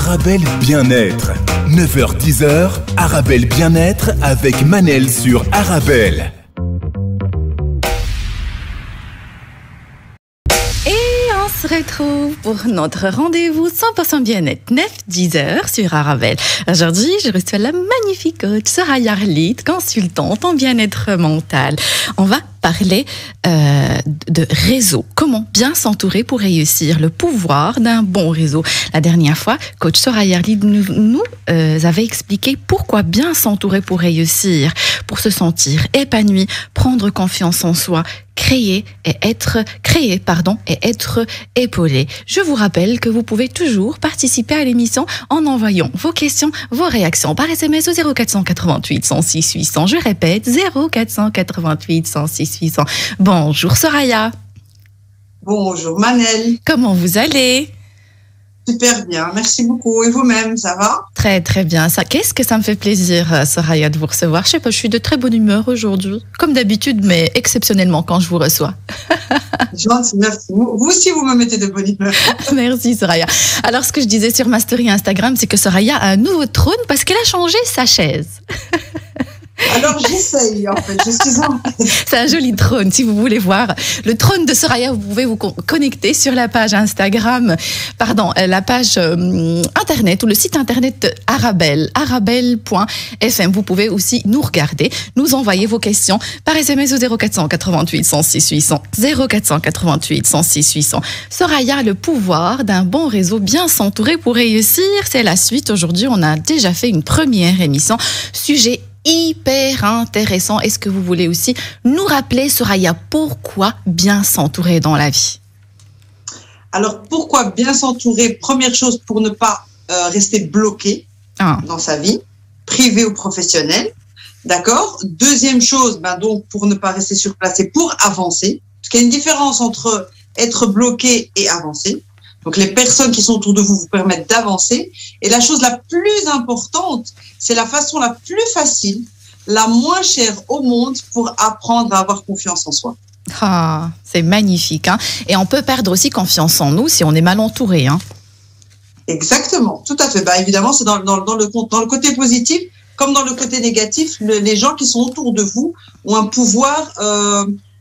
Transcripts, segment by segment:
Arabelle Bien-être. 9h-10h, Arabelle Bien-être avec Manel sur Arabelle. On se retrouve pour notre rendez-vous 100% bien-être 9-10h sur Arabelle. Aujourd'hui, je reçois la magnifique coach Soraya Arlid, consultante en bien-être mental. On va parler de réseau. Comment bien s'entourer pour réussir, le pouvoir d'un bon réseau. La dernière fois, coach Soraya Arlid nous avait expliqué pourquoi bien s'entourer pour réussir, pour se sentir épanoui, prendre confiance en soi, créer et être épaulé. Je vous rappelle que vous pouvez toujours participer à l'émission en envoyant vos questions, vos réactions par SMS au 0488 106 800. Je répète, 0488 106 800. Bonjour Soraya. Bonjour Manel. Comment vous allez? Super bien, merci beaucoup. Et vous-même, ça va? Très très bien. Qu'est-ce que ça me fait plaisir, Soraya, de vous recevoir. Je sais pas, je suis de très bonne humeur aujourd'hui, comme d'habitude, mais exceptionnellement quand je vous reçois. Gentil, merci. Vous aussi, vous me mettez de bonne humeur. Merci Soraya. Alors, ce que je disais sur ma story Instagram, c'est que Soraya a un nouveau trône parce qu'elle a changé sa chaise. Alors j'essaye en fait, je suis en... C'est un joli trône, si vous voulez voir le trône de Soraya, vous pouvez vous connecter sur la page Instagram, la page internet ou le site internet Arabelle, arabelle.fm. Vous pouvez aussi nous regarder, nous envoyer vos questions par SMS au 0488 106 800, 0488 106 800. Soraya, le pouvoir d'un bon réseau bien s'entourer pour réussir, c'est la suite. Aujourd'hui, on a déjà fait une première émission, sujet hyper intéressant. Est-ce que vous voulez aussi nous rappeler, Soraya, pourquoi bien s'entourer dans la vie? Alors, pourquoi bien s'entourer? Première chose, pour ne pas rester bloqué dans sa vie, privée ou professionnelle. D'accord? Deuxième chose, donc, pour ne pas rester sur place et pour avancer. Parce qu'il y a une différence entre être bloqué et avancer. Donc, les personnes qui sont autour de vous vous permettent d'avancer. Et la chose la plus importante, c'est la façon la plus facile, la moins chère au monde pour apprendre à avoir confiance en soi. Ah, c'est magnifique. Hein? Et on peut perdre aussi confiance en nous si on est mal entouré. Hein? Exactement, tout à fait. Évidemment, c'est dans le côté positif comme dans le côté négatif. Les gens qui sont autour de vous ont un pouvoir...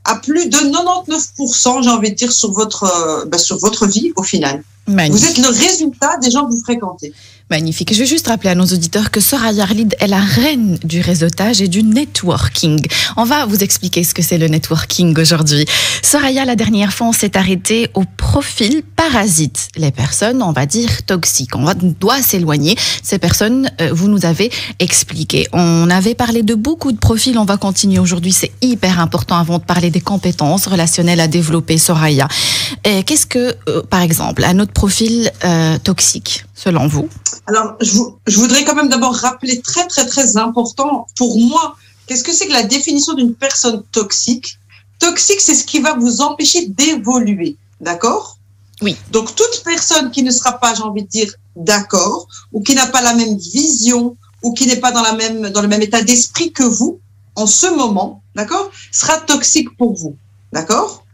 à plus de 99%, j'ai envie de dire, sur votre vie au final. Magnifique. Vous êtes le résultat des gens que vous fréquentez. Magnifique. Je vais juste rappeler à nos auditeurs que Soraya Arlid est la reine du réseautage et du networking. On va vous expliquer ce que c'est le networking aujourd'hui. Soraya, la dernière fois, on s'est arrêté au profil parasite. Les personnes, on va dire, toxiques. On doit s'éloigner. Ces personnes, vous nous avez expliqué. On avait parlé de beaucoup de profils. On va continuer aujourd'hui. C'est hyper important avant de parler des compétences relationnelles à développer, Soraya. Qu'est-ce que, par exemple, un autre profil toxique, selon vous? Alors, je voudrais quand même d'abord rappeler très, très, très important pour moi, qu'est-ce que c'est que la définition d'une personne toxique? Toxique, c'est ce qui va vous empêcher d'évoluer, d'accord? Oui. Donc, toute personne qui ne sera pas, j'ai envie de dire, d'accord, ou qui n'a pas la même vision, ou qui n'est pas dans le même état d'esprit que vous, en ce moment, d'accord, sera toxique pour vous, d'accord?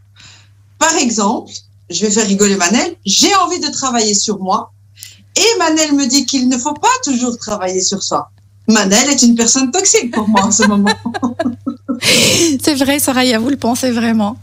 Par exemple, je vais faire rigoler Manel, j'ai envie de travailler sur moi, et Manel me dit qu'il ne faut pas toujours travailler sur soi. Manel est une personne toxique pour moi en ce moment. C'est vrai, Soraya, vous le pensez vraiment?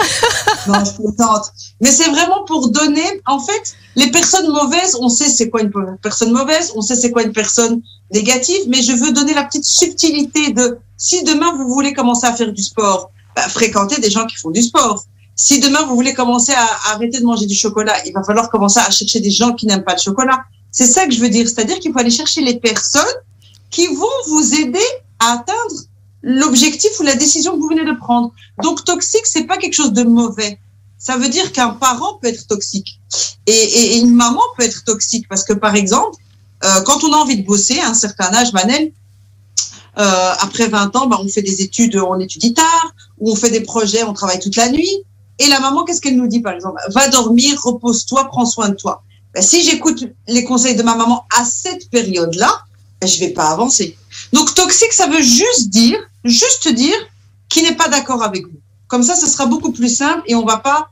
Non, je plaisante. Mais c'est vraiment pour donner, en fait, les personnes mauvaises, on sait c'est quoi une personne mauvaise, on sait c'est quoi une personne négative, mais je veux donner la petite subtilité de, si demain vous voulez commencer à faire du sport, fréquentez des gens qui font du sport. Si demain vous voulez commencer à arrêter de manger du chocolat, il va falloir commencer à chercher des gens qui n'aiment pas le chocolat. C'est ça que je veux dire, c'est-à-dire qu'il faut aller chercher les personnes qui vont vous aider à atteindre l'objectif ou la décision que vous venez de prendre. Donc, toxique, c'est pas quelque chose de mauvais. Ça veut dire qu'un parent peut être toxique et une maman peut être toxique parce que, par exemple, quand on a envie de bosser à un certain âge, Manel, après 20 ans, on fait des études, on étudie tard, ou on fait des projets, on travaille toute la nuit. Et la maman, qu'est-ce qu'elle nous dit, par exemple? Va dormir, repose-toi, prends soin de toi. Si j'écoute les conseils de ma maman à cette période-là, je vais pas avancer. Donc, toxique, ça veut juste dire qu'il n'est pas d'accord avec vous. Comme ça, ce sera beaucoup plus simple et on va pas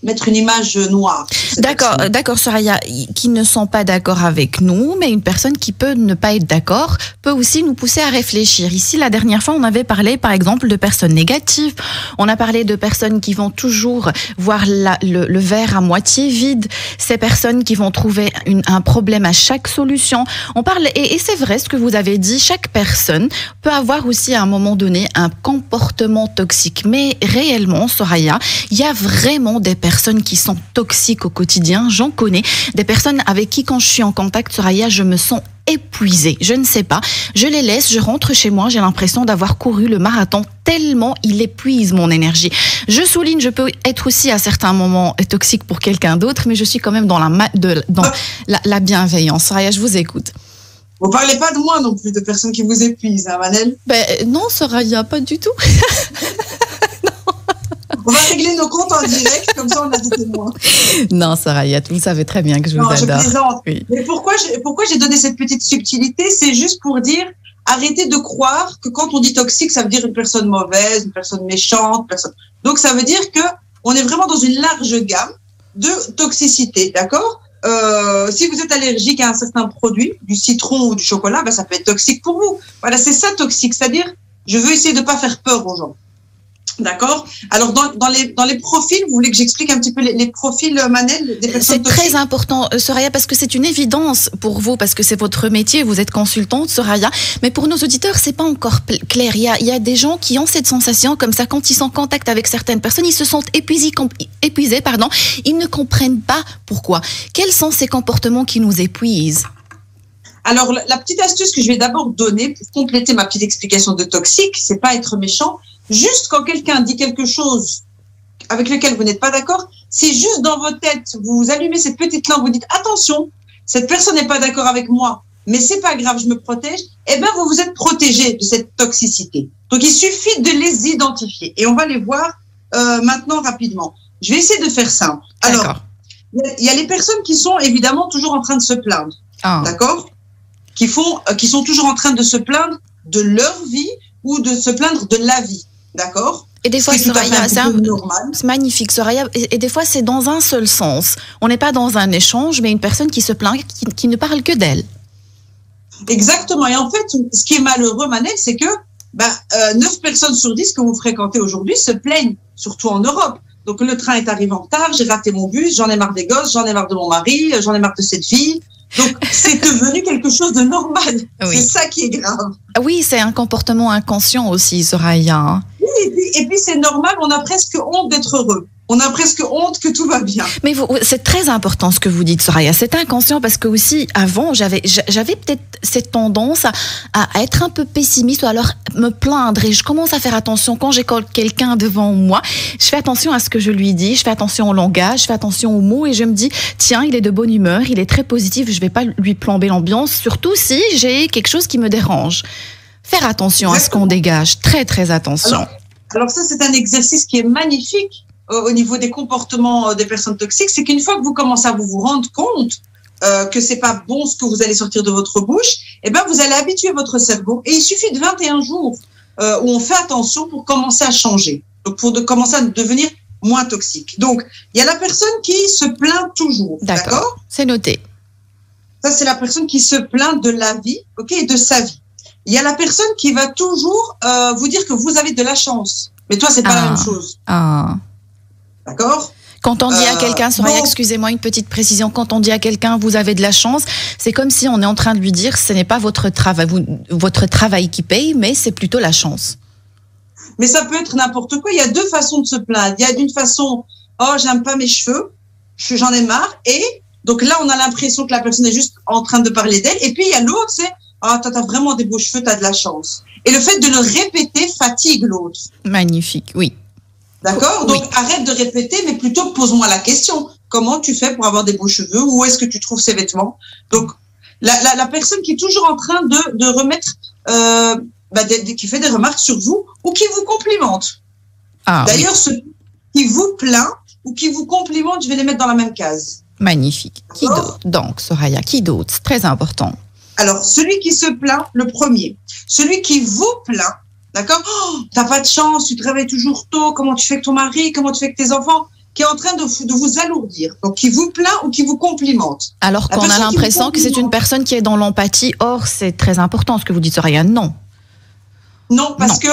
mettre une image noire. D'accord, Soraya, qui ne sont pas d'accord avec nous, mais une personne qui peut ne pas être d'accord peut aussi nous pousser à réfléchir. Ici, la dernière fois, on avait parlé, par exemple, de personnes négatives. On a parlé de personnes qui vont toujours voir le verre à moitié vide. Ces personnes qui vont trouver un problème à chaque solution. On parle, et c'est vrai ce que vous avez dit, chaque personne peut avoir aussi à un moment donné un comportement toxique. Mais réellement, Soraya, il y a vraiment des personnes qui sont toxiques au quotidien, j'en connais, des personnes avec qui quand je suis en contact, Soraya, je me sens épuisée, je ne sais pas, je les laisse, je rentre chez moi, j'ai l'impression d'avoir couru le marathon tellement il épuise mon énergie. Je souligne, je peux être aussi à certains moments toxique pour quelqu'un d'autre, mais je suis quand même dans la bienveillance. Soraya, je vous écoute. Vous parlez pas de moi non plus, de personnes qui vous épuisent, hein, Manel? Non, Soraya, pas du tout. On va régler nos comptes en direct, comme ça on a des témoins. Non, Soraya, vous savez très bien que je vous adore. Je plaisante. Oui. Mais pourquoi j'ai donné cette petite subtilité? C'est juste pour dire, arrêtez de croire que quand on dit toxique, ça veut dire une personne mauvaise, une personne méchante. Donc ça veut dire que on est vraiment dans une large gamme de toxicité, d'accord? Si vous êtes allergique à un certain produit, du citron ou du chocolat, ben ça peut être toxique pour vous. Voilà, c'est ça toxique, c'est-à-dire je veux essayer de pas faire peur aux gens. D'accord. Alors dans les profils, vous voulez que j'explique un petit peu les profils, Manel, des personnes toxiques? C'est très important, Soraya, parce que c'est une évidence pour vous, parce que c'est votre métier, vous êtes consultante, Soraya. Mais pour nos auditeurs, c'est pas encore clair. Il y a des gens qui ont cette sensation comme ça quand ils sont en contact avec certaines personnes, ils se sentent épuisés, ils ne comprennent pas pourquoi. Quels sont ces comportements qui nous épuisent? Alors la petite astuce que je vais d'abord donner pour compléter ma petite explication de toxique, c'est pas être méchant. Juste quand quelqu'un dit quelque chose avec lequel vous n'êtes pas d'accord, c'est juste dans votre tête, vous allumez cette petite lampe, vous dites attention, cette personne n'est pas d'accord avec moi, mais c'est pas grave, je me protège. Eh ben vous vous êtes protégé de cette toxicité. Donc il suffit de les identifier et on va les voir maintenant rapidement. Je vais essayer de faire simple. Alors, il y a les personnes qui sont évidemment toujours en train de se plaindre, d'accord, qui sont toujours en train de se plaindre de leur vie ou de se plaindre de la vie. D'accord. Et des fois, Soraya, c'est magnifique, Soraya. Et des fois, c'est dans un seul sens. On n'est pas dans un échange, mais une personne qui se plaint, qui ne parle que d'elle. Exactement. Et en fait, ce qui est malheureux, Manel, c'est que 9 personnes sur 10 que vous fréquentez aujourd'hui se plaignent, surtout en Europe. Donc, le train est arrivé en retard, j'ai raté mon bus, j'en ai marre des gosses, j'en ai marre de mon mari, j'en ai marre de cette fille. Donc, c'est devenu quelque chose de normal. Oui. C'est ça qui est grave. Oui, c'est un comportement inconscient aussi, Soraya. Oui, et puis c'est normal, on a presque honte d'être heureux. On a presque honte que tout va bien. Mais c'est très important ce que vous dites, Soraya. C'est inconscient parce que aussi, avant, j'avais peut-être cette tendance à être un peu pessimiste ou alors me plaindre. Et je commence à faire attention quand j'ai quelqu'un devant moi. Je fais attention à ce que je lui dis, je fais attention au langage, je fais attention aux mots et je me dis, tiens, il est de bonne humeur, il est très positif, je vais pas lui plomber l'ambiance, surtout si j'ai quelque chose qui me dérange. Faire attention à ce qu'on dégage, très très attention. Alors ça, c'est un exercice qui est magnifique au niveau des comportements des personnes toxiques, c'est qu'une fois que vous commencez à vous rendre compte que c'est pas bon ce que vous allez sortir de votre bouche, eh ben vous allez habituer votre cerveau. Et il suffit de 21 jours où on fait attention pour commencer à changer, donc pour commencer à devenir moins toxique. Donc il y a la personne qui se plaint toujours. D'accord. C'est noté. Ça, c'est la personne qui se plaint de la vie, ok, et de sa vie. Il y a la personne qui va toujours vous dire que vous avez de la chance. Mais toi, c'est pas la même chose. D'accord. Quand on dit à quelqu'un, Soraya, excusez-moi, une petite précision, quand on dit à quelqu'un, vous avez de la chance, c'est comme si on est en train de lui dire, ce n'est pas votre travail qui paye, mais c'est plutôt la chance. Mais ça peut être n'importe quoi. Il y a deux façons de se plaindre. Il y a d'une façon, oh, j'aime pas mes cheveux, j'en ai marre. Et donc là, on a l'impression que la personne est juste en train de parler d'elle. Et puis, il y a l'autre, c'est, ah, t'as vraiment des beaux cheveux, t'as de la chance. Et le fait de le répéter fatigue l'autre. Magnifique, oui. D'accord. Donc, arrête de répéter, mais plutôt pose-moi la question. Comment tu fais pour avoir des beaux cheveux? Où est-ce que tu trouves ces vêtements? Donc, la personne qui est toujours en train de remettre, qui fait des remarques sur vous ou qui vous complimente. D'ailleurs, ceux qui vous plaint ou qui vous complimente, je vais les mettre dans la même case. Magnifique. Qui d'autre? Donc, Soraya, qui d'autre? C'est très important. Alors, celui qui se plaint, le premier. Celui qui vous plaint, d'accord? Oh, t'as pas de chance, tu te réveilles toujours tôt, comment tu fais avec ton mari, comment tu fais avec tes enfants? qui est en train de vous alourdir, donc qui vous plaint ou qui vous complimente. Alors qu'on a l'impression que c'est une personne qui est dans l'empathie. Or, c'est très important ce que vous dites, Soraya. Non. Non, parce que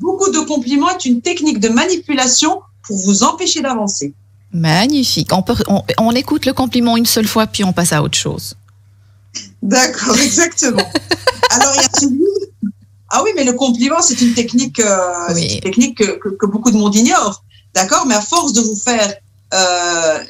beaucoup de compliments est une technique de manipulation pour vous empêcher d'avancer. Magnifique. On écoute le compliment une seule fois, puis on passe à autre chose. D'accord, exactement. Alors, il y a celui... Ah oui, mais le compliment, c'est une technique, que beaucoup de monde ignore. D'accord, mais à force de vous faire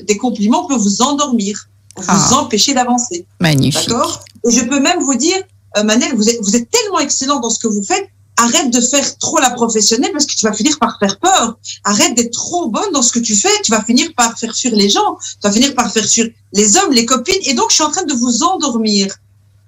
des compliments, on peut vous endormir, vous empêcher d'avancer. Magnifique. D'accord. Et je peux même vous dire, Manel, vous êtes tellement excellent dans ce que vous faites. Arrête de faire trop la professionnelle parce que tu vas finir par faire peur. Arrête d'être trop bonne dans ce que tu fais. Tu vas finir par faire fuir les gens. Tu vas finir par faire fuir les hommes, les copines. Et donc, je suis en train de vous endormir,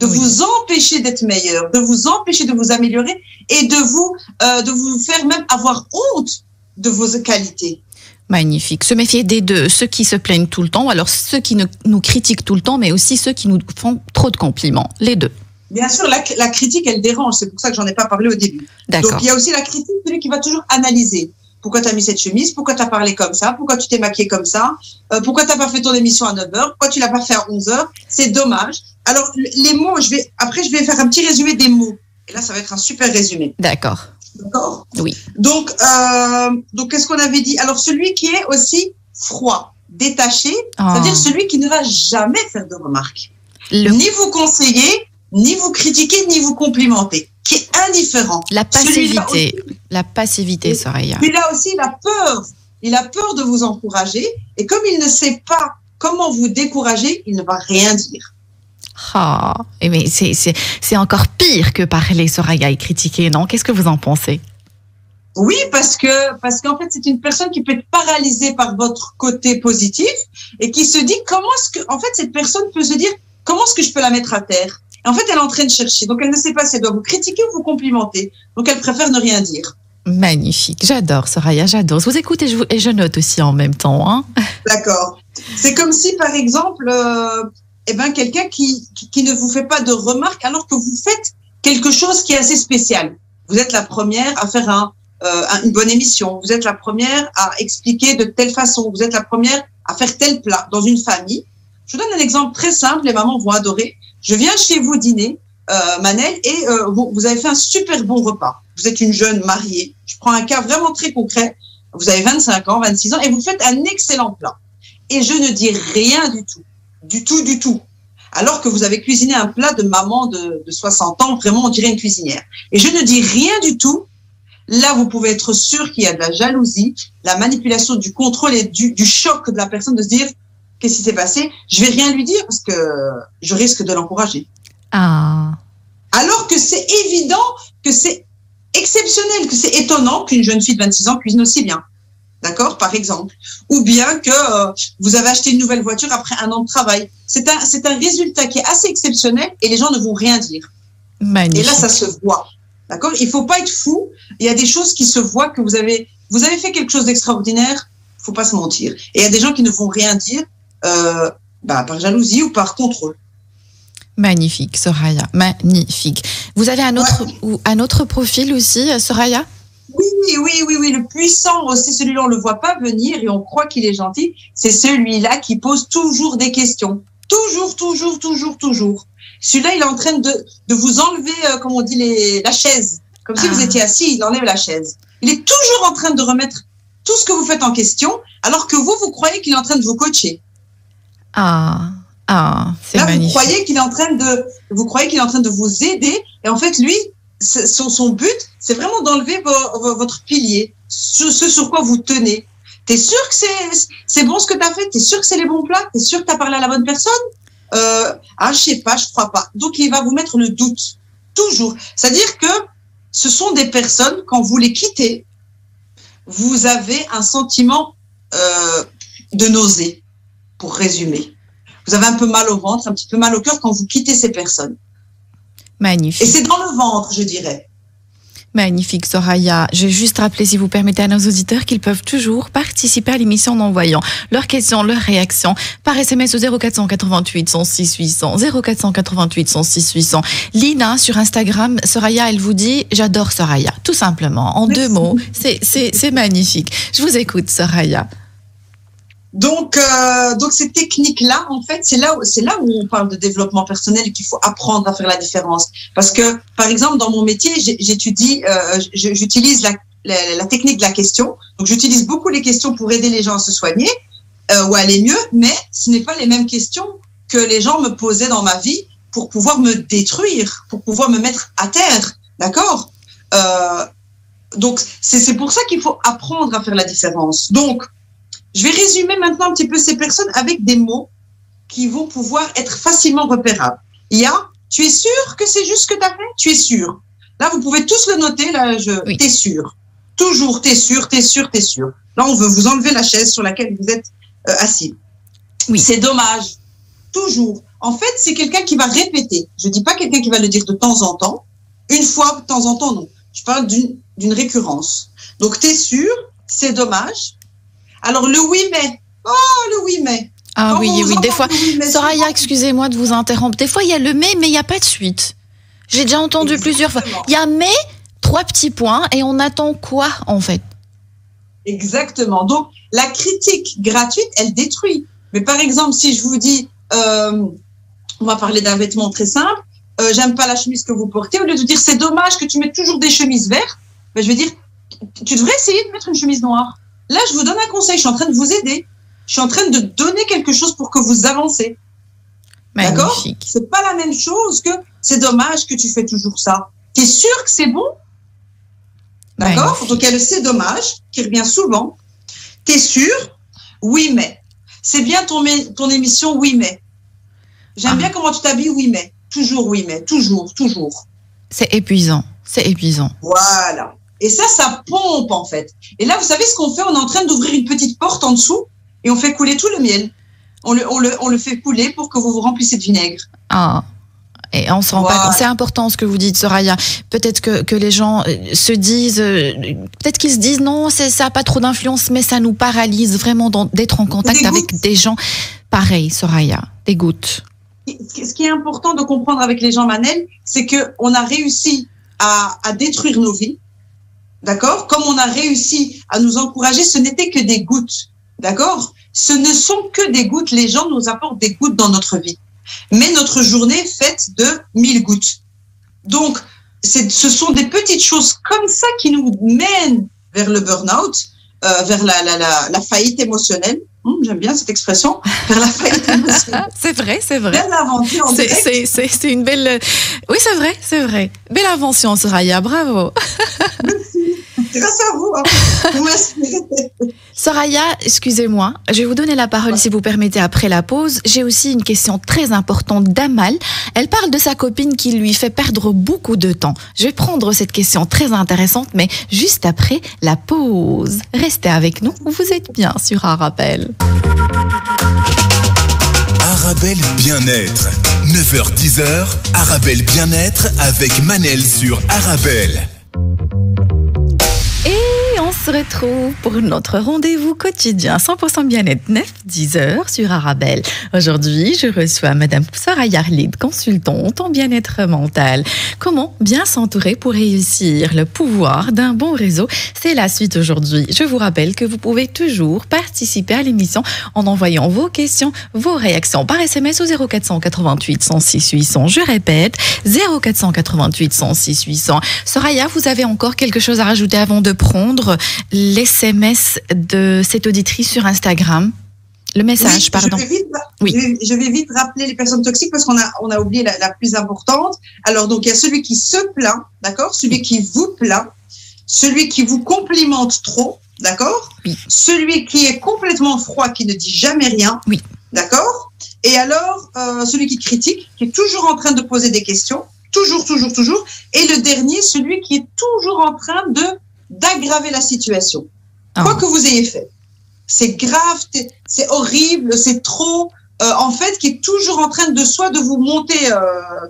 de vous empêcher d'être meilleur, de vous empêcher de vous améliorer et de vous faire même avoir honte de vos qualités. Magnifique. Se méfier des deux, ceux qui se plaignent tout le temps, alors ceux qui nous critiquent tout le temps, mais aussi ceux qui nous font trop de compliments. Les deux. Bien sûr, la critique, elle dérange. C'est pour ça que j'en ai pas parlé au début. D'accord. Donc, il y a aussi la critique, celui qui va toujours analyser. Pourquoi tu as mis cette chemise? Pourquoi tu as parlé comme ça? Pourquoi tu t'es maquillée comme ça? Pourquoi tu n'as pas fait ton émission à 9h? Pourquoi tu l'as pas fait à 11h? C'est dommage. Alors, les mots, je vais faire un petit résumé des mots. Et là, ça va être un super résumé. D'accord. D'accord? Oui. Donc, qu'est-ce qu'on avait dit? Alors, celui qui est aussi froid, détaché, c'est-à-dire celui qui ne va jamais faire de remarques. Ni vous conseiller, ni vous critiquer, ni vous complimenter, qui est indifférent. La passivité, Soraya. Celui-là aussi, il a peur. Il a peur de vous encourager. Et comme il ne sait pas comment vous décourager, il ne va rien dire. Mais c'est encore pire que parler, Soraya, et critiquer, non? Qu'est-ce que vous en pensez? Oui, parce qu'en fait, c'est une personne qui peut être paralysée par votre côté positif et qui se dit cette personne peut se dire, comment est-ce que je peux la mettre à terre? En fait, elle est en train de chercher. Donc, elle ne sait pas si elle doit vous critiquer ou vous complimenter. Donc, elle préfère ne rien dire. Magnifique. J'adore, Soraya, j'adore. Je vous écoute et je note aussi en même temps. Hein. D'accord. C'est comme si, par exemple, quelqu'un qui ne vous fait pas de remarques alors que vous faites quelque chose qui est assez spécial. Vous êtes la première à faire une bonne émission. Vous êtes la première à expliquer de telle façon. Vous êtes la première à faire tel plat dans une famille. Je vous donne un exemple très simple. Les mamans vont adorer. Je viens chez vous dîner, Manel, et vous avez fait un super bon repas. Vous êtes une jeune mariée. Je prends un cas vraiment très concret. Vous avez 25 ans, 26 ans, et vous faites un excellent plat. Et je ne dis rien du tout. Du tout. Alors que vous avez cuisiné un plat de maman de 60 ans, vraiment, on dirait une cuisinière. Et je ne dis rien du tout. Là, vous pouvez être sûr qu'il y a de la jalousie, la manipulation du contrôle et du choc de la personne de se dire, qu'est-ce qui s'est passé? Je vais rien lui dire parce que je risque de l'encourager. Alors que c'est évident, que c'est exceptionnel, que c'est étonnant qu'une jeune fille de 26 ans cuisine aussi bien. D'accord, par exemple. Ou bien que vous avez acheté une nouvelle voiture après 1 an de travail. C'est un résultat qui est assez exceptionnel et les gens ne vont rien dire. Magnifique. Et là, ça se voit. D'accord? Il faut pas être fou. Il y a des choses qui se voient que vous avez fait quelque chose d'extraordinaire. Faut pas se mentir. Et il y a des gens qui ne vont rien dire, par jalousie ou par contrôle. Magnifique, Soraya. Magnifique. Vous avez un autre profil aussi, Soraya? Oui. Le puissant aussi, celui-là, on le voit pas venir et on croit qu'il est gentil. C'est celui-là qui pose toujours des questions. Toujours. Celui-là, il est en train de vous enlever, comme on dit, la chaise. Comme si vous étiez assis, il enlève la chaise. Il est toujours en train de remettre tout ce que vous faites en question, alors que vous croyez qu'il est en train de vous coacher. C'est là, magnifique. Vous croyez qu'il est en train de vous aider, et en fait, lui, son but, c'est vraiment d'enlever votre pilier, ce sur quoi vous tenez. T'es sûr que c'est bon ce que t'as fait? T'es sûr que c'est les bons plats? T'es sûr que t'as parlé à la bonne personne? Je sais pas, je crois pas. Donc, il va vous mettre le doute. Toujours. C'est-à-dire que ce sont des personnes, quand vous les quittez, vous avez un sentiment de nausée, pour résumer. Vous avez un peu mal au ventre, un petit peu mal au cœur quand vous quittez ces personnes. Magnifique. Et c'est dans le ventre, je dirais. Magnifique, Soraya. Je vais juste rappeler, si vous permettez à nos auditeurs, qu'ils peuvent toujours participer à l'émission en envoyant leurs questions, leurs réactions par SMS au 0488 106 800, 0488 106 800. Lina, sur Instagram, Soraya, elle vous dit « J'adore Soraya », tout simplement, en 2 mots. C'est magnifique. Je vous écoute, Soraya. Donc ces techniques-là, en fait, c'est là où on parle de développement personnel et qu'il faut apprendre à faire la différence. Parce que, par exemple, dans mon métier, j'utilise la technique de la question. Donc, j'utilise beaucoup les questions pour aider les gens à se soigner ou à aller mieux, mais ce n'est pas les mêmes questions que les gens me posaient dans ma vie pour pouvoir me détruire, pour pouvoir me mettre à terre, d'accord? Donc, c'est pour ça qu'il faut apprendre à faire la différence. Donc, je vais résumer maintenant un petit peu ces personnes avec des mots qui vont pouvoir être facilement repérables. Il y a « tu es sûr que c'est juste ce que tu as fait ?»« Tu es sûr ?» Là, vous pouvez tous le noter. Là, Oui. T'es sûr. Toujours, t'es sûr, t'es sûr, t'es sûr. Là, on veut vous enlever la chaise sur laquelle vous êtes assis. Oui. C'est dommage. Toujours. En fait, c'est quelqu'un qui va répéter. Je dis pas quelqu'un qui va le dire de temps en temps. Une fois, de temps en temps, non. Je parle d'une récurrence. Donc, t'es sûr, c'est dommage. Alors, le oui, mais. Oh, le oui, mais. Ah Quand oui, on vous oui, des entend fois. le oui, mais, Soraya, excusez-moi de vous interrompre. Des fois, il y a le mais il n'y a pas de suite. J'ai déjà entendu plusieurs fois. Exactement. Il y a mais, 3 petits points, et on attend quoi, en fait? Exactement. Donc, la critique gratuite, elle détruit. Mais par exemple, si je vous dis, on va parler d'un vêtement très simple, j'aime pas la chemise que vous portez, au lieu de dire c'est dommage que tu mettes toujours des chemises vertes, ben, je vais dire, tu devrais essayer de mettre une chemise noire. Là, je vous donne un conseil, je suis en train de vous aider. Je suis en train de donner quelque chose pour que vous avancez. D'accord? Magnifique. C'est pas la même chose que c'est dommage que tu fais toujours ça. T'es sûr que c'est bon? D'accord? Magnifique. Donc, il y a le c'est dommage qui revient souvent. T'es sûr? Oui, mais. C'est bien ton émission, oui, mais. J'aime bien comment tu t'habilles, oui, mais. Toujours, oui, mais. Toujours, toujours. C'est épuisant. C'est épuisant. Voilà. Et ça pompe, en fait. Et là, vous savez ce qu'on fait? On est en train d'ouvrir une petite porte en dessous et on fait couler tout le miel. On le fait couler pour que vous vous remplissiez de vinaigre. Ah. Et on se rend Voilà. pas compte. C'est important ce que vous dites, Soraya. Peut-être que les gens se disent, peut-être qu'ils se disent non, ça n'a pas trop d'influence, mais ça nous paralyse vraiment d'être en contact Des avec gouttes. des gens pareils, Soraya. Des gouttes. Ce qui est important de comprendre avec les gens, Manel, c'est qu'on a réussi à détruire nos vies. D'accord? Comme on a réussi à nous encourager, ce n'était que des gouttes. D'accord? Ce ne sont que des gouttes. Les gens nous apportent des gouttes dans notre vie. Mais notre journée est faite de 1000 gouttes. Donc, ce sont des petites choses comme ça qui nous mènent vers le burn-out, vers la faillite émotionnelle. J'aime bien cette expression. Vers la faillite émotionnelle. C'est vrai, c'est vrai. Belle aventure en direct. C'est une belle. Oui, c'est vrai, c'est vrai. Belle invention, Soraya. Bravo. Grâce à vous, hein. Vous m'inspirez. Soraya, excusez-moi, je vais vous donner la parole si vous permettez après la pause. J'ai aussi une question très importante d'Amal. Elle parle de sa copine qui lui fait perdre beaucoup de temps. Je vais prendre cette question très intéressante, mais juste après la pause. Restez avec nous, vous êtes bien sur Arabelle. Arabelle Bien-être. 9h-10h, Arabelle Bien-être avec Manel sur Arabelle. Et on se retrouve pour notre rendez-vous quotidien 100% bien-être 9-10h sur Arabelle. Aujourd'hui, je reçois Madame Soraya Arlid, consultante en bien-être mental. Comment bien s'entourer pour réussir? Le pouvoir d'un bon réseau, c'est la suite aujourd'hui. Je vous rappelle que vous pouvez toujours participer à l'émission en envoyant vos questions, vos réactions par SMS au 0488 106 800. Je répète, 0488 106 800. Soraya, vous avez encore quelque chose à rajouter avant de prendre l'SMS de cette auditrice sur Instagram? Le message, Oui, pardon. Je vais vite rappeler les personnes toxiques parce qu'on a oublié la plus importante. Alors, donc, il y a celui qui se plaint, d'accord? Celui qui vous plaint. Celui qui vous complimente trop, d'accord? Oui. Celui qui est complètement froid, qui ne dit jamais rien. Oui. D'accord? Et alors, celui qui critique, qui est toujours en train de poser des questions. Toujours, toujours, toujours. Et le dernier, celui qui est toujours en train d'aggraver la situation. Quoi que vous ayez fait. C'est grave, c'est horrible, c'est trop. En fait, qui est toujours en train de vous monter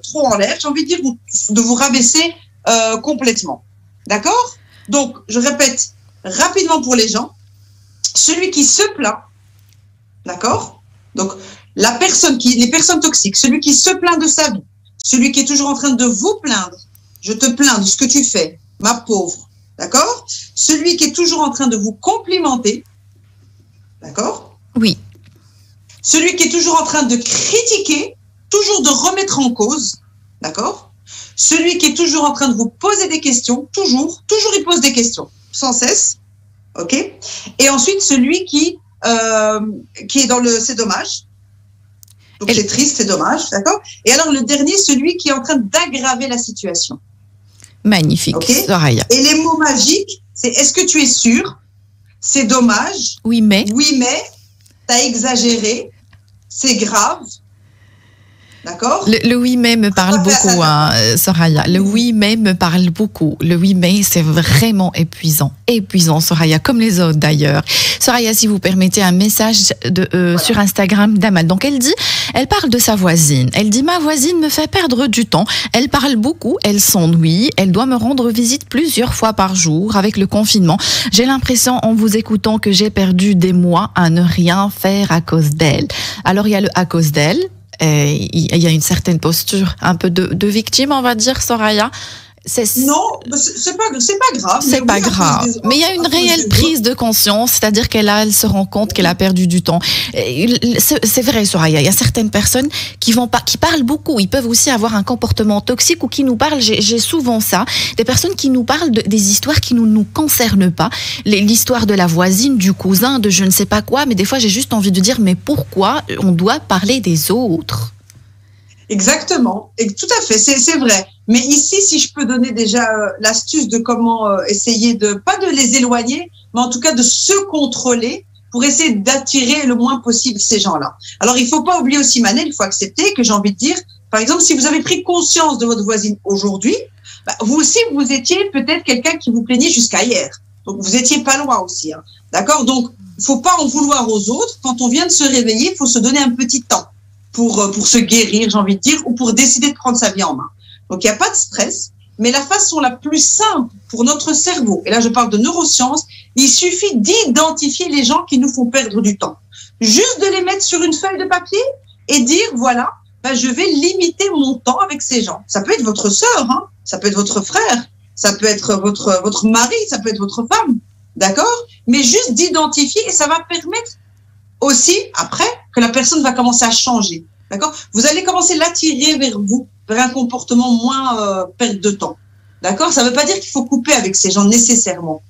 trop en l'air, j'ai envie de dire, ou de vous rabaisser complètement. D'accord? Donc, je répète rapidement pour les gens. Celui qui se plaint, d'accord? Donc, les personnes toxiques, celui qui se plaint de sa vie, celui qui est toujours en train de vous plaindre, je te plains de ce que tu fais, ma pauvre, d'accord? Celui qui est toujours en train de vous complimenter, d'accord? Oui. Celui qui est toujours en train de critiquer, toujours de remettre en cause, d'accord? Celui qui est toujours en train de vous poser des questions, toujours il pose des questions, sans cesse, ok? Et ensuite, celui qui est dans le c'est dommage. Donc c'est triste, c'est dommage, d'accord? Et alors le dernier, celui qui est en train d'aggraver la situation. Magnifique, okay? Soraya. Et les mots magiques, c'est est-ce que tu es sûr? C'est dommage. Oui, mais. Oui, mais. T'as exagéré. C'est grave. D'accord? Le oui mais me parle beaucoup, hein, Soraya. Le oui mais me parle beaucoup. Le oui mais, c'est vraiment épuisant. Épuisant, Soraya, comme les autres d'ailleurs. Soraya, si vous permettez un message sur Instagram d'Amal. Donc elle parle de sa voisine. Elle dit, ma voisine me fait perdre du temps. Elle parle beaucoup, elle s'ennuie. Elle doit me rendre visite plusieurs fois par jour avec le confinement. J'ai l'impression, en vous écoutant, que j'ai perdu des mois à ne rien faire à cause d'elle. Alors il y a le à cause d'elle. Il y a une certaine posture un peu de victime, on va dire, Soraya. Non, c'est pas grave. C'est pas grave. Mais il y a une réelle prise de conscience, c'est-à-dire elle se rend compte qu'elle a perdu du temps. C'est vrai, Soraya. Il y a certaines personnes qui parlent beaucoup. Ils peuvent aussi avoir un comportement toxique ou qui nous parlent. J'ai souvent ça. Des personnes qui nous parlent des histoires qui ne nous concernent pas. L'histoire de la voisine, du cousin, de je ne sais pas quoi. Mais des fois, j'ai juste envie de dire, mais pourquoi on doit parler des autres? Exactement. Et tout à fait. C'est vrai. Mais ici, si je peux donner déjà l'astuce de comment essayer pas de les éloigner, mais en tout cas de se contrôler pour essayer d'attirer le moins possible ces gens-là. Alors, il faut pas oublier aussi, Manel, il faut accepter que j'ai envie de dire, par exemple, si vous avez pris conscience de votre voisine aujourd'hui, vous aussi, vous étiez peut-être quelqu'un qui vous plaignait jusqu'à hier. Donc, vous étiez pas loin aussi. Hein. D'accord? Donc, faut pas en vouloir aux autres. Quand on vient de se réveiller, il faut se donner un petit temps pour se guérir, j'ai envie de dire, ou pour décider de prendre sa vie en main. Donc, il n'y a pas de stress, mais la façon la plus simple pour notre cerveau, et là, je parle de neurosciences, il suffit d'identifier les gens qui nous font perdre du temps. Juste de les mettre sur une feuille de papier et dire, voilà, je vais limiter mon temps avec ces gens. Ça peut être votre sœur, hein, ça peut être votre frère, ça peut être votre mari, ça peut être votre femme, d'accord? Mais juste d'identifier, et ça va permettre aussi, après, que la personne va commencer à changer, d'accord? Vous allez commencer à l'attirer vers vous, vers un comportement moins perte de temps. D'accord? Ça ne veut pas dire qu'il faut couper avec ces gens nécessairement.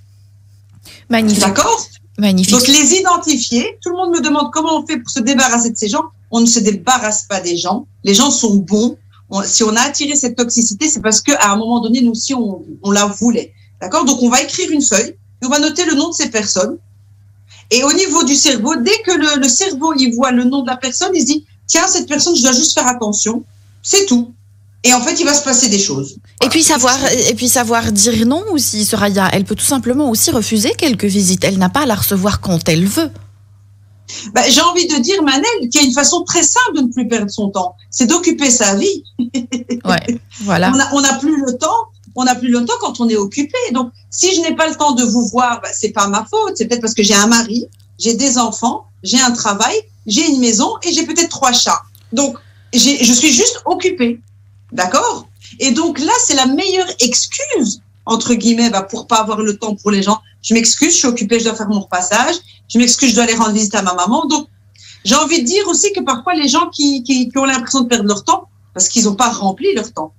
Magnifique. D'accord? Magnifique. Donc, les identifier. Tout le monde me demande comment on fait pour se débarrasser de ces gens. On ne se débarrasse pas des gens. Les gens sont bons. Si on a attiré cette toxicité, c'est parce qu'à un moment donné, nous aussi, on la voulait. D'accord? Donc, on va écrire une feuille et on va noter le nom de ces personnes. Et au niveau du cerveau, dès que le cerveau il voit le nom de la personne, il se dit, tiens, cette personne, je dois juste faire attention. C'est tout. Et en fait, il va se passer des choses. Et puis savoir dire non aussi, Soraya. Elle peut tout simplement aussi refuser quelques visites. Elle n'a pas à la recevoir quand elle veut. J'ai envie de dire, Manel, qu'il y a une façon très simple de ne plus perdre son temps. C'est d'occuper sa vie. Ouais, voilà. On n'a plus le temps. On n'a plus le temps quand on est occupé. Donc, si je n'ai pas le temps de vous voir, c'est pas ma faute. C'est peut-être parce que j'ai un mari, j'ai des enfants, j'ai un travail, j'ai une maison et j'ai peut-être 3 chats. Donc, je suis juste occupée. D'accord? Et donc là, c'est la meilleure excuse, entre guillemets, pour pas avoir le temps pour les gens. Je m'excuse, je suis occupée, je dois faire mon repassage. Je m'excuse, je dois aller rendre visite à ma maman. Donc, j'ai envie de dire aussi que parfois, les gens qui ont l'impression de perdre leur temps, parce qu'ils n'ont pas rempli leur temps.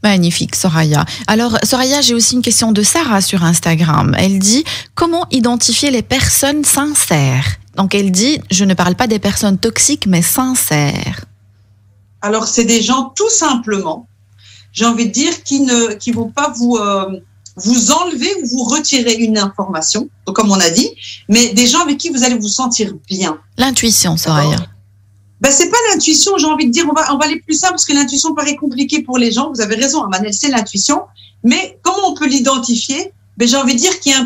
Magnifique, Soraya. Alors, Soraya, j'ai aussi une question de Sarah sur Instagram. Elle dit, comment identifier les personnes sincères? Donc, elle dit, je ne parle pas des personnes toxiques, mais sincères. Alors, c'est des gens, tout simplement, j'ai envie de dire, qui vont pas vous enlever ou vous retirer une information, donc comme on a dit, mais des gens avec qui vous allez vous sentir bien. L'intuition, Soraya. C'est pas l'intuition, j'ai envie de dire, on va aller plus simple, parce que l'intuition paraît compliquée pour les gens. Vous avez raison, Manel, c'est l'intuition. Mais comment on peut l'identifier? J'ai envie de dire qu'il y a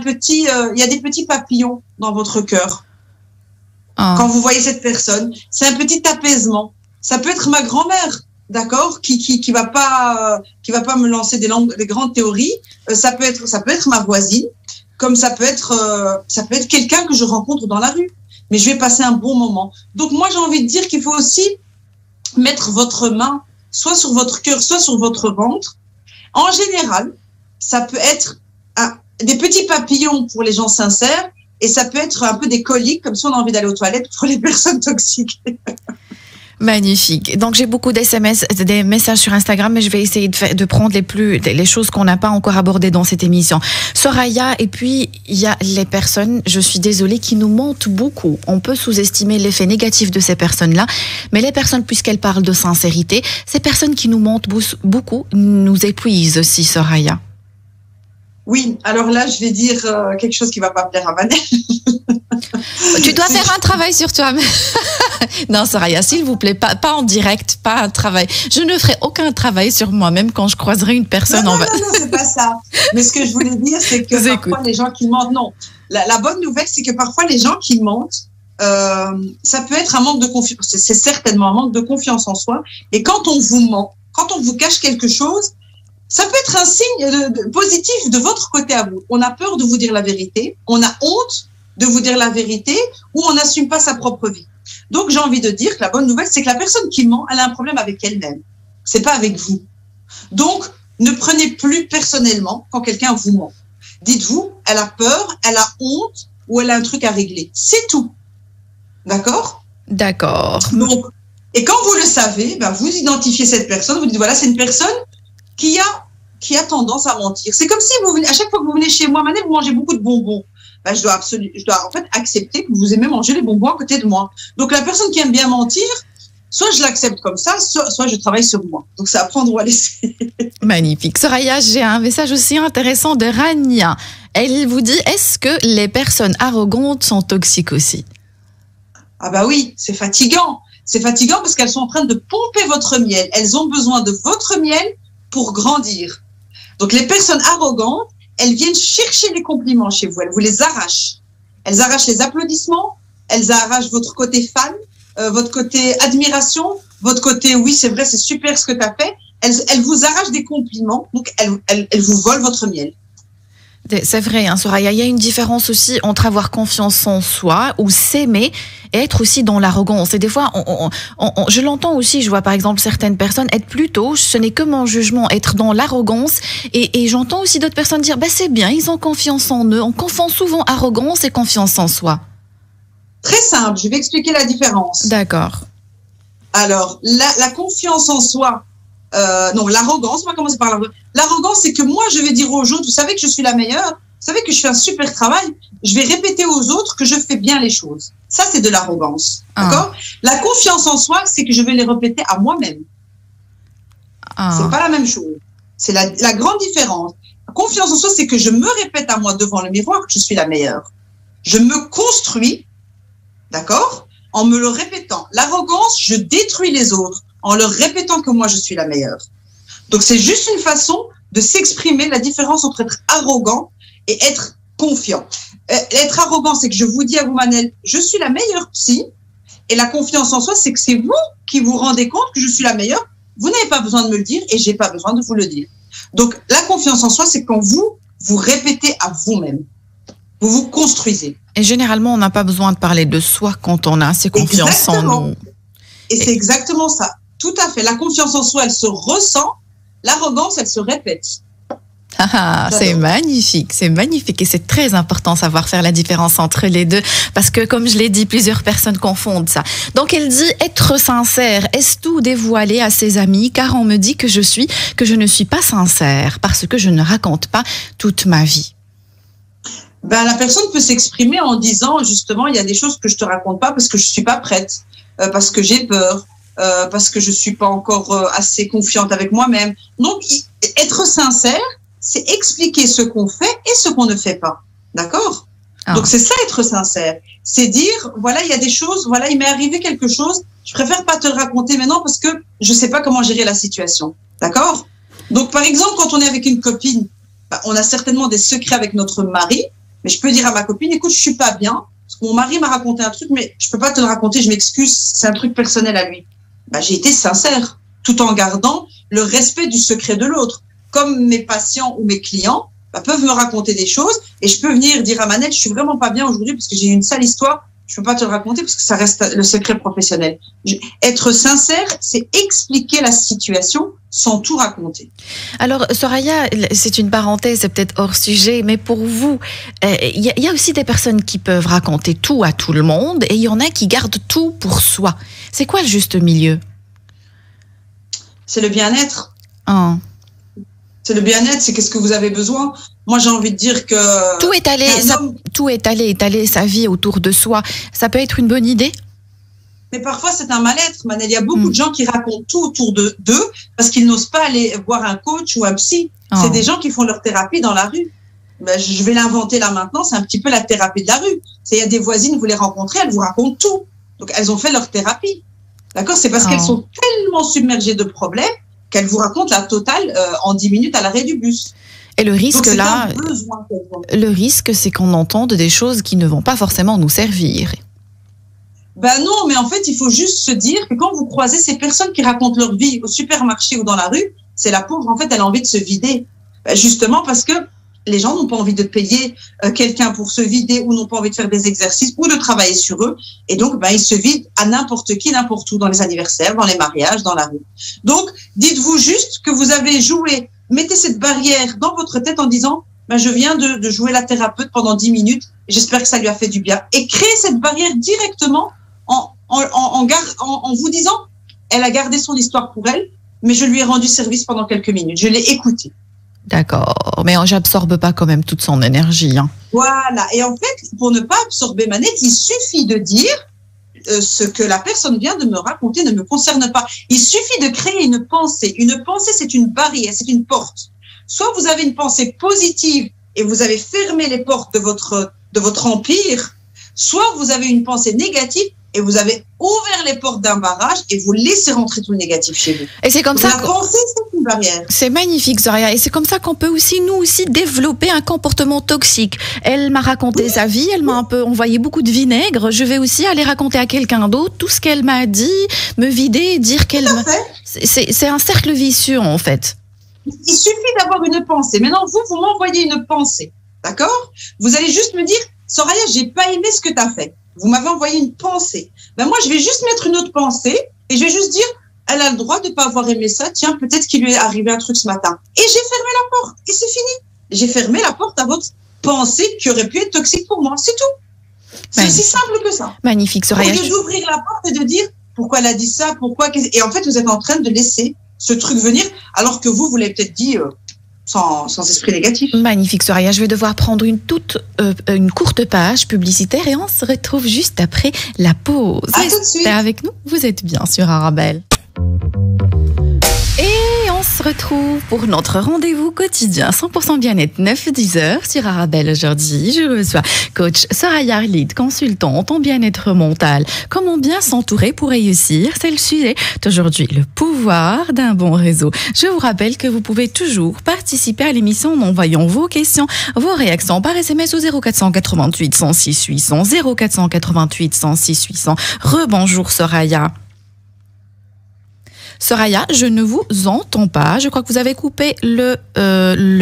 il y a des petits papillons dans votre cœur. Oh. Quand vous voyez cette personne, c'est un petit apaisement. Ça peut être ma grand-mère, d'accord, qui va pas me lancer des grandes théories. Ça peut être ma voisine, comme ça peut être quelqu'un que je rencontre dans la rue. Mais je vais passer un bon moment. Donc moi, j'ai envie de dire qu'il faut aussi mettre votre main soit sur votre cœur, soit sur votre ventre. En général, ça peut être des petits papillons pour les gens sincères, et ça peut être un peu des coliques, comme si on a envie d'aller aux toilettes pour les personnes toxiques. Magnifique. Donc, j'ai beaucoup d'SMS, des messages sur Instagram, mais je vais essayer de prendre les choses qu'on n'a pas encore abordées dans cette émission. Soraya, et puis, il y a les personnes, je suis désolée, qui nous mentent beaucoup. On peut sous-estimer l'effet négatif de ces personnes-là, mais les personnes, puisqu'elles parlent de sincérité, ces personnes qui nous mentent beaucoup nous épuisent aussi, Soraya. Oui, alors là, je vais dire quelque chose qui va pas plaire à Manel. Tu dois faire un travail sur toi. Non, Soraya, s'il vous plaît, pas en direct, pas un travail. Je ne ferai aucun travail sur moi-même quand je croiserai une personne non, en non, c'est pas ça. Mais ce que je voulais dire, c'est que parfois les gens qui mentent, non. La bonne nouvelle, c'est que parfois les gens qui mentent, ça peut être un manque de confiance. C'est certainement un manque de confiance en soi. Et quand on vous ment, quand on vous cache quelque chose, ça peut être un signe positif de votre côté à vous. On a peur de vous dire la vérité, on a honte de vous dire la vérité, ou on n'assume pas sa propre vie. Donc, j'ai envie de dire que la bonne nouvelle, c'est que la personne qui ment, elle a un problème avec elle-même. C'est pas avec vous. Donc, ne prenez plus personnellement quand quelqu'un vous ment. Dites-vous, elle a peur, elle a honte, ou elle a un truc à régler. C'est tout. D'accord? D'accord. Donc, et quand vous le savez, ben, vous identifiez cette personne, vous dites, voilà, c'est une personne qui a tendance à mentir. C'est comme si vous venez, à chaque fois que vous venez chez moi, Manel, vous mangez beaucoup de bonbons. Ben, je dois en fait accepter que vous aimez manger les bonbons à côté de moi. Donc, la personne qui aime bien mentir, soit je l'accepte comme ça, soit je travaille sur moi. Donc, c'est à prendre ou à laisser. Magnifique. Soraya, j'ai un message aussi intéressant de Rania. Elle vous dit, est-ce que les personnes arrogantes sont toxiques aussi? Ah bah oui, c'est fatigant. C'est fatigant parce qu'elles sont en train de pomper votre miel. Elles ont besoin de votre miel pour grandir. Donc, les personnes arrogantes, elles viennent chercher les compliments chez vous. Elles vous les arrachent. Elles arrachent les applaudissements. Elles arrachent votre côté fan, votre côté admiration, votre côté oui, c'est vrai, c'est super ce que tu as fait. Elles vous arrachent des compliments. Donc, elles vous volent votre miel. C'est vrai, hein, Soraya, il y a une différence aussi entre avoir confiance en soi ou s'aimer et être aussi dans l'arrogance. Et des fois, je l'entends aussi, je vois par exemple certaines personnes être plutôt, ce n'est que mon jugement, être dans l'arrogance. Et j'entends aussi d'autres personnes dire, bah, c'est bien, ils ont confiance en eux. On confond souvent arrogance et confiance en soi. Très simple, je vais expliquer la différence. D'accord. Alors, la confiance en soi, non, l'arrogance, on va commencer par l'arrogance. L'arrogance, c'est que moi, je vais dire aux autres, vous savez que je suis la meilleure, vous savez que je fais un super travail, je vais répéter aux autres que je fais bien les choses. Ça, c'est de l'arrogance. D'accord? La confiance en soi, c'est que je vais les répéter à moi-même. C'est pas la même chose. C'est la grande différence. La confiance en soi, c'est que je me répète à moi devant le miroir que je suis la meilleure. Je me construis, d'accord? En me le répétant. L'arrogance, je détruis les autres en leur répétant que moi, je suis la meilleure. Donc, c'est juste une façon de s'exprimer, la différence entre être arrogant et être confiant. Être arrogant, c'est que je vous dis à vous, Manel, je suis la meilleure psy. Et la confiance en soi, c'est que c'est vous qui vous rendez compte que je suis la meilleure. Vous n'avez pas besoin de me le dire et j'ai pas besoin de vous le dire. Donc, la confiance en soi, c'est quand vous répétez à vous-même. Vous vous construisez. Et généralement, on n'a pas besoin de parler de soi quand on a assez confiance en nous. Et c'est exactement ça. Tout à fait. La confiance en soi, elle se ressent. L'arrogance, elle se répète. C'est magnifique et c'est très important de savoir faire la différence entre les deux parce que comme je l'ai dit, plusieurs personnes confondent ça. Donc elle dit être sincère, est-ce tout dévoiler à ses amis car on me dit que je ne suis pas sincère parce que je ne raconte pas toute ma vie. Ben, la personne peut s'exprimer en disant justement il y a des choses que je te raconte pas parce que je suis pas prête, parce que j'ai peur. Parce que je suis pas encore assez confiante avec moi-même. Donc, être sincère, c'est expliquer ce qu'on fait et ce qu'on ne fait pas. D'accord? Donc, c'est ça, être sincère. C'est dire, voilà, il y a des choses, voilà, il m'est arrivé quelque chose, je préfère pas te le raconter maintenant parce que je sais pas comment gérer la situation. D'accord? Donc, par exemple, quand on est avec une copine, bah, on a certainement des secrets avec notre mari, mais je peux dire à ma copine, écoute, je suis pas bien, parce que mon mari m'a raconté un truc, mais je peux pas te le raconter, je m'excuse, c'est un truc personnel à lui. Ben, j'ai été sincère, tout en gardant le respect du secret de l'autre. Comme mes patients ou mes clients peuvent me raconter des choses et je peux venir dire à Manel, je suis vraiment pas bien aujourd'hui parce que j'ai une sale histoire, je peux pas te le raconter parce que ça reste le secret professionnel. Être sincère, c'est expliquer la situation sans tout raconter. Alors, Soraya, c'est une parenthèse, c'est peut-être hors sujet, mais pour vous, il y a aussi des personnes qui peuvent raconter tout à tout le monde et il y en a qui gardent tout pour soi. C'est quoi le juste milieu? C'est le bien-être. Ah. C'est le bien-être, c'est qu'est-ce que vous avez besoin. Moi, j'ai envie de dire que... Tout étaler sa vie autour de soi, ça peut être une bonne idée? Mais parfois, c'est un mal-être, Manel. Il y a beaucoup de gens qui racontent tout autour d'eux parce qu'ils n'osent pas aller voir un coach ou un psy. C'est des gens qui font leur thérapie dans la rue. Ben, je vais l'inventer là maintenant, c'est un petit peu la thérapie de la rue. Il y a des voisines, vous les rencontrez, elles vous racontent tout. Donc, elles ont fait leur thérapie. D'accord? C'est parce qu'elles sont tellement submergées de problèmes qu'elles vous racontent la totale en 10 minutes à l'arrêt du bus. Et le risque donc, là, le risque, c'est qu'on entende des choses qui ne vont pas forcément nous servir. Ben non, mais en fait, il faut juste se dire que quand vous croisez ces personnes qui racontent leur vie au supermarché ou dans la rue, c'est la pauvre, en fait, elle a envie de se vider. Ben justement parce que les gens n'ont pas envie de payer quelqu'un pour se vider ou n'ont pas envie de faire des exercices ou de travailler sur eux. Et donc, ben, ils se vident à n'importe qui, n'importe où, dans les anniversaires, dans les mariages, dans la rue. Donc, dites-vous juste que vous avez joué, mettez cette barrière dans votre tête en disant, ben, je viens de jouer la thérapeute pendant 10 minutes, j'espère que ça lui a fait du bien. Et créez cette barrière directement en vous disant, elle a gardé son histoire pour elle, mais je lui ai rendu service pendant quelques minutes. Je l'ai écoutée. D'accord, mais j'absorbe pas quand même toute son énergie. Hein. Voilà, et en fait, pour ne pas absorber Manette, il suffit de dire ce que la personne vient de me raconter ne me concerne pas. Il suffit de créer une pensée. Une pensée, c'est une barrière, c'est une porte. Soit vous avez une pensée positive et vous avez fermé les portes de votre empire, soit vous avez une pensée négative et vous avez ouvert les portes d'un barrage et vous laissez rentrer tout le négatif chez vous. Et c'est comme ça. La pensée, c'est une barrière. C'est magnifique, Soraya. Et c'est comme ça qu'on peut aussi, nous aussi, développer un comportement toxique. Elle m'a raconté sa vie, elle m'a un peu envoyé beaucoup de vinaigre. Je vais aussi aller raconter à quelqu'un d'autre tout ce qu'elle m'a dit, me vider, dire qu'elle... C'est un cercle vicieux, en fait. Il suffit d'avoir une pensée. Maintenant, vous m'envoyez une pensée. D'accord? Vous allez juste me dire, Soraya, j'ai pas aimé ce que tu as fait. Vous m'avez envoyé une pensée. Ben moi, je vais juste mettre une autre pensée et je vais juste dire, elle a le droit de ne pas avoir aimé ça. Tiens, peut-être qu'il lui est arrivé un truc ce matin. Et j'ai fermé la porte et c'est fini. J'ai fermé la porte à votre pensée qui aurait pu être toxique pour moi. C'est tout. C'est aussi simple que ça. Magnifique, Soraya. Au lieu d'ouvrir la porte et de dire, pourquoi elle a dit ça, pourquoi... Et en fait, vous êtes en train de laisser ce truc venir alors que vous l'avez peut-être dit... Sans esprit négatif. Magnifique, Soraya. Je vais devoir prendre une courte page publicitaire et on se retrouve juste après la pause. À tout de suite. Avec nous, vous êtes bien sur Arabelle. Et on se retrouve pour notre rendez-vous quotidien 100% bien-être 9-10 heures sur Arabelle. Aujourd'hui, je reçois coach Soraya Arlid, consultante en bien-être mental. Comment bien s'entourer pour réussir? C'est le sujet d'aujourd'hui, le pouvoir d'un bon réseau. Je vous rappelle que vous pouvez toujours participer à l'émission en envoyant vos questions, vos réactions par SMS au 0488 106 800, 0488 106 800. Rebonjour Soraya. Soraya, je ne vous entends pas. Je crois que vous avez coupé le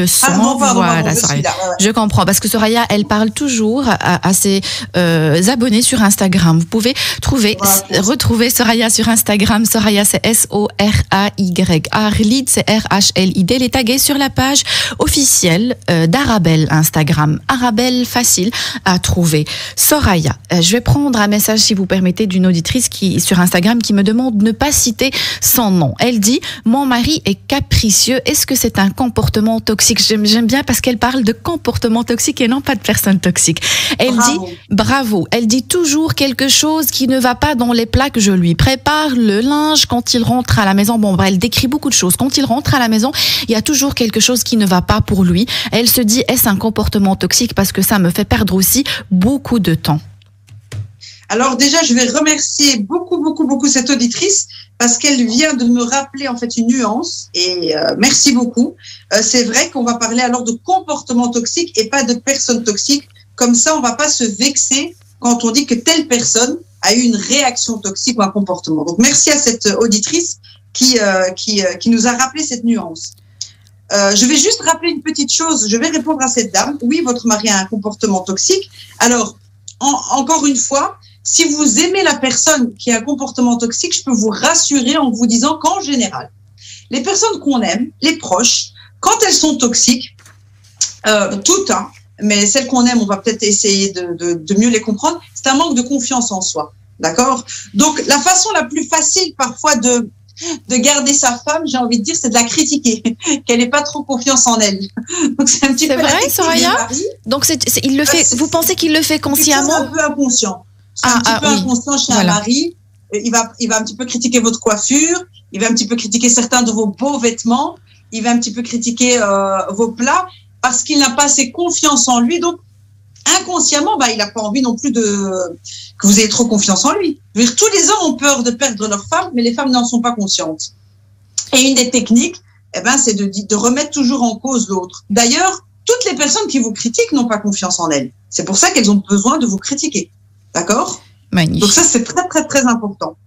son. Pardon, Soraya. Je comprends, parce que Soraya, elle parle toujours à ses abonnés sur Instagram. Vous pouvez retrouver Soraya sur Instagram. Soraya, c'est S-O-R-A-Y. Arlid, c'est R-H-L-I-D. Elle est taguée sur la page officielle d'Arabelle Instagram. Arabelle, facile à trouver. Soraya, je vais prendre un message, si vous permettez, d'une auditrice sur Instagram qui me demande de ne pas citer son nom. Elle dit, mon mari est capricieux. Est-ce que c'est un comportement toxique? J'aime bien parce qu'elle parle de comportement toxique et non pas de personne toxique. Elle dit, bravo. Elle dit toujours quelque chose qui ne va pas dans les plats que je lui prépare. Le linge, quand il rentre à la maison, elle décrit beaucoup de choses. Quand il rentre à la maison, il y a toujours quelque chose qui ne va pas pour lui. Elle se dit, est-ce un comportement toxique? Parce que ça me fait perdre aussi beaucoup de temps. Alors déjà, je vais remercier beaucoup cette auditrice parce qu'elle vient de me rappeler en fait une nuance et merci beaucoup. C'est vrai qu'on va parler alors de comportement toxique et pas de personne toxique. Comme ça, on va pas se vexer quand on dit que telle personne a eu une réaction toxique ou un comportement. Donc merci à cette auditrice qui nous a rappelé cette nuance. Je vais juste rappeler une petite chose. Je vais répondre à cette dame. Oui, votre mari a un comportement toxique. Alors, encore une fois, si vous aimez la personne qui a un comportement toxique, je peux vous rassurer en vous disant qu'en général, Les personnes qu'on aime, les proches, quand elles sont toxiques, toutes, hein, mais celles qu'on aime, on va peut-être essayer de mieux les comprendre, c'est un manque de confiance en soi. D'accord? Donc, la façon la plus facile parfois de garder sa femme, j'ai envie de dire, c'est de la critiquer, qu'elle n'ait pas trop confiance en elle. Donc, c'est un petit peu vrai, Soraya? Donc, il le fait, vous pensez qu'il le fait consciemment? C'est un peu inconscient. C'est un petit peu inconscient chez un mari. Il va un petit peu critiquer votre coiffure, il va un petit peu critiquer certains de vos beaux vêtements, il va un petit peu critiquer vos plats, parce qu'il n'a pas assez confiance en lui. Donc, inconsciemment, il n'a pas envie non plus que vous ayez trop confiance en lui. Je veux dire, tous les hommes ont peur de perdre leur femme, mais les femmes n'en sont pas conscientes. Et une des techniques, c'est de remettre toujours en cause l'autre. D'ailleurs, toutes les personnes qui vous critiquent n'ont pas confiance en elles. C'est pour ça qu'elles ont besoin de vous critiquer. D'accord? Magnifique. Donc ça, c'est très, très, très important.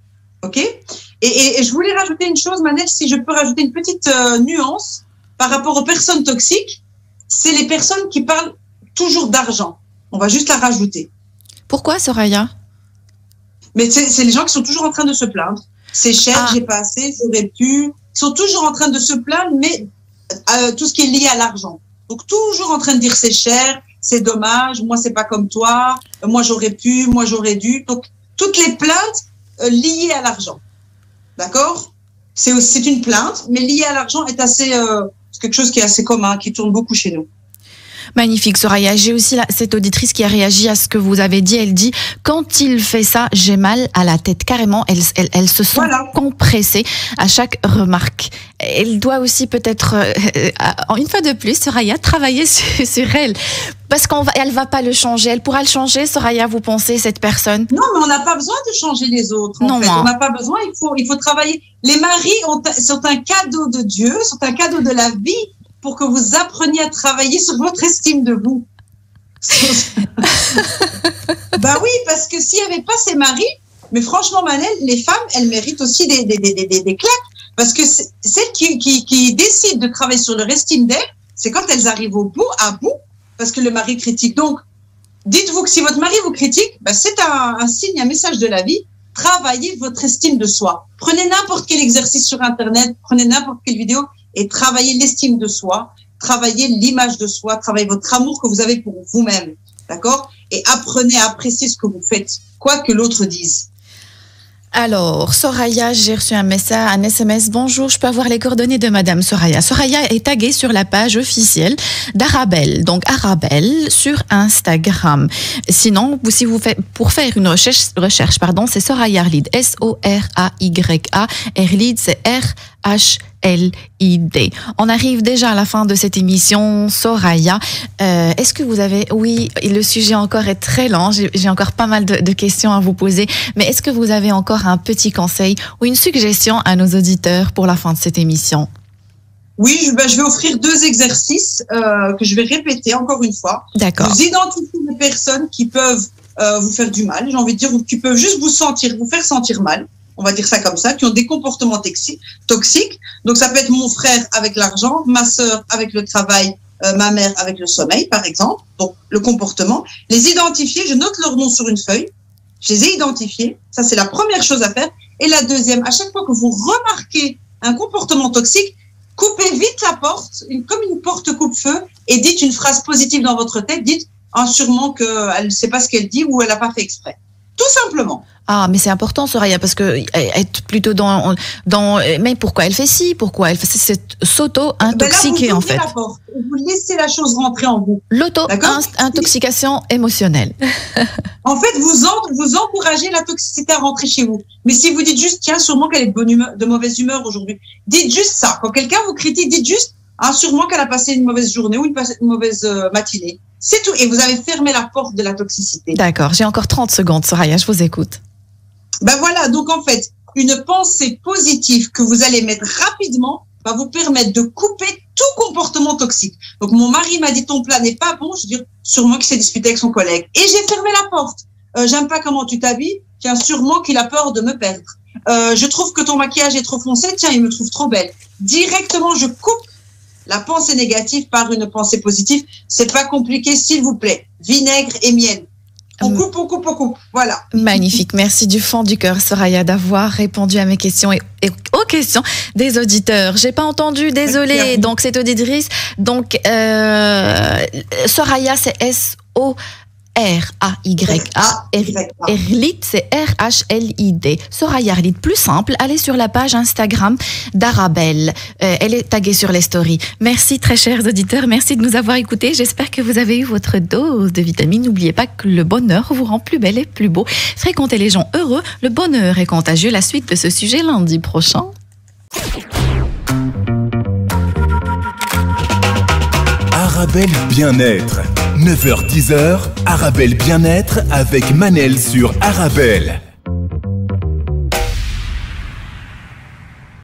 OK? Et je voulais rajouter une chose, Manel, si je peux rajouter une petite nuance par rapport aux personnes toxiques, c'est les personnes qui parlent toujours d'argent. On va juste la rajouter. Pourquoi, Soraya? Mais c'est les gens qui sont toujours en train de se plaindre. C'est cher, j'ai pas assez, j'aurais pu. Ils sont toujours en train de se plaindre, mais tout ce qui est lié à l'argent. Donc, toujours en train de dire c'est cher, c'est dommage, moi, c'est pas comme toi, moi, j'aurais pu, moi, j'aurais dû. Donc, toutes les plaintes liées à l'argent. D'accord? C'est une plainte, mais liée à l'argent est assez, c'est quelque chose qui est assez commun, qui tourne beaucoup chez nous. Magnifique, Soraya. J'ai aussi cette auditrice qui a réagi à ce que vous avez dit. Elle dit, quand il fait ça, j'ai mal à la tête. Carrément, elle se sent compressée à chaque remarque. Elle doit aussi peut-être, une fois de plus, Soraya, travailler sur elle. Parce qu'elle va pas le changer. Elle pourra le changer, Soraya, vous pensez, cette personne? Non, mais on n'a pas besoin de changer les autres. En fait. On n'a pas besoin, il faut travailler. Les maris sont un cadeau de Dieu, sont un cadeau de la vie, pour que vous appreniez à travailler sur votre estime de vous. Oui, parce que s'il n'y avait pas ces maris, mais franchement, Manel, les femmes, elles méritent aussi des claques. Parce que celles qui décident de travailler sur leur estime d'elles, c'est quand elles arrivent à bout, parce que le mari critique. Donc, dites-vous que si votre mari vous critique, c'est un signe, un message de la vie. Travaillez votre estime de soi. Prenez n'importe quel exercice sur Internet, prenez n'importe quelle vidéo, et travaillez l'estime de soi, travaillez l'image de soi, travaillez votre amour que vous avez pour vous-même, d'accord? Et apprenez à apprécier ce que vous faites, quoi que l'autre dise. Alors, Soraya, j'ai reçu un SMS. Bonjour, je peux avoir les coordonnées de Madame Soraya. Soraya est taguée sur la page officielle d'Arabelle. Donc, Arabelle sur Instagram. Sinon, si vous faites, pour faire une recherche, c'est Soraya Erlid. S-O-R-A-Y-A. Erlid, c'est R-H-L-I-D. On arrive déjà à la fin de cette émission, Soraya. Est-ce que vous avez... Oui, le sujet encore est très lent. J'ai encore pas mal de questions à vous poser. Mais est-ce que vous avez encore un petit conseil ou une suggestion à nos auditeurs pour la fin de cette émission? Oui, je vais offrir 2 exercices que je vais répéter encore une fois. D'accord. Vous identifiez les personnes qui peuvent vous faire du mal, j'ai envie de dire, ou qui peuvent juste vous faire sentir mal. On va dire ça comme ça, qui ont des comportements toxiques. Donc, ça peut être mon frère avec l'argent, ma sœur avec le travail, ma mère avec le sommeil, par exemple. Donc, le comportement. Les identifier, je note leur nom sur une feuille. Je les ai identifiés. Ça, c'est la première chose à faire. Et la deuxième, à chaque fois que vous remarquez un comportement toxique, coupez vite la porte, comme une porte coupe-feu, et dites une phrase positive dans votre tête. Dites sûrement qu'elle ne sait pas ce qu'elle dit ou elle n'a pas fait exprès. Tout simplement. Ah, mais c'est important, Soraya, parce que être plutôt mais pourquoi elle fait ci, pourquoi elle fait c'est s'auto-intoxiquer, en fait. La porte, vous laissez la chose rentrer en vous. L'auto-intoxication émotionnelle. En fait, vous encouragez la toxicité à rentrer chez vous. Mais si vous dites juste, tiens, sûrement qu'elle est de mauvaise humeur aujourd'hui. Dites juste ça. Quand quelqu'un vous critique, dites juste, sûrement qu'elle a passé une mauvaise journée ou une mauvaise matinée. C'est tout. Et vous avez fermé la porte de la toxicité. D'accord. J'ai encore 30 secondes, Soraya. Je vous écoute. Voilà. Donc, en fait, une pensée positive que vous allez mettre rapidement va vous permettre de couper tout comportement toxique. Donc, mon mari m'a dit ton plat n'est pas bon. Je veux dire, sûrement qu'il s'est disputé avec son collègue. Et j'ai fermé la porte. J'aime pas comment tu t'habilles. Tiens, sûrement qu'il a peur de me perdre. Je trouve que ton maquillage est trop foncé. Tiens, il me trouve trop belle. Directement, je coupe la pensée négative par une pensée positive. C'est pas compliqué, s'il vous plaît. Vinaigre et miel. On coupe. Voilà. Magnifique. Merci du fond du cœur, Soraya, d'avoir répondu à mes questions et aux questions des auditeurs. J'ai pas entendu, désolé. Donc, cette auditrice, donc, Soraya, c'est S-O-R-A-Y-A. Erlit, c'est R-H-L-I-D. Soraya Erlit, plus simple, allez sur la page Instagram d'Arabelle. Elle est taguée sur les stories. Merci, très chers auditeurs. Merci de nous avoir écoutés. J'espère que vous avez eu votre dose de vitamines. N'oubliez pas que le bonheur vous rend plus belle et plus beau. Fréquentez les gens heureux. Le bonheur est contagieux. La suite de ce sujet lundi prochain. Arabelle Bien-être. 9h-10h, Arabelle Bien-être avec Manel sur Arabelle.